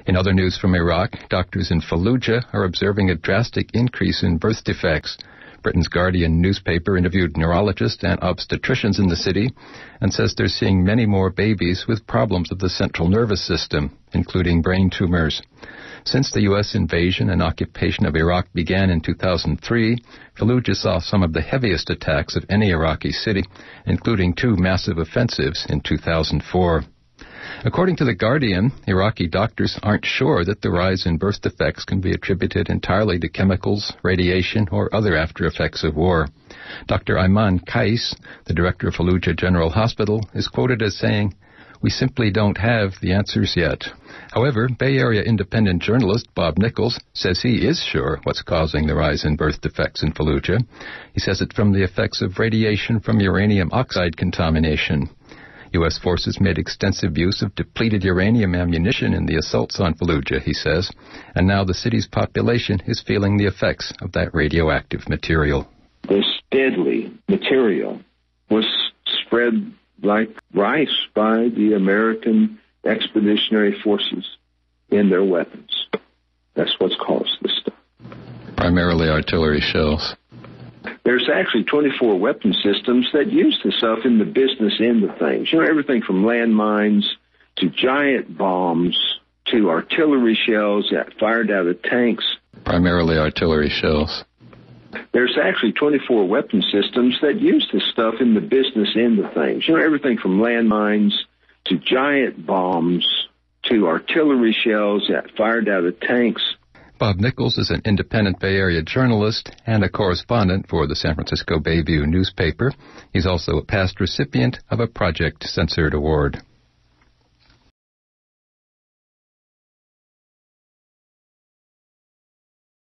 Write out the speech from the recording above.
In other news from Iraq, doctors in Fallujah are observing a drastic increase in birth defects. Britain's Guardian newspaper interviewed neurologists and obstetricians in the city and says they're seeing many more babies with problems of the central nervous system, including brain tumors. Since the U.S. invasion and occupation of Iraq began in 2003, Fallujah saw some of the heaviest attacks of any Iraqi city, including 2 massive offensives in 2004. According to The Guardian, Iraqi doctors aren't sure that the rise in birth defects can be attributed entirely to chemicals, radiation, or other after-effects of war. Dr. Ayman Kais, the director of Fallujah General Hospital, is quoted as saying, "We simply don't have the answers yet." However, Bay Area independent journalist Bob Nichols says he is sure what's causing the rise in birth defects in Fallujah. He says it's from the effects of radiation from uranium oxide contamination. U.S. forces made extensive use of depleted uranium ammunition in the assaults on Fallujah, he says, and now the city's population is feeling the effects of that radioactive material. This deadly material was spread like rice by the American expeditionary forces in their weapons. That's what's caused this stuff. Primarily artillery shells. There's actually 24 weapon systems that use this stuff in the business end of things. You know, everything from landmines to giant bombs to artillery shells that fired out of tanks. Primarily artillery shells. There's actually 24 weapon systems that use this stuff in the business end of things. You know, everything from landmines to giant bombs to artillery shells that fired out of tanks. Bob Nichols is an independent Bay Area journalist and a correspondent for the San Francisco Bayview newspaper. He's also a past recipient of a Project Censored Award.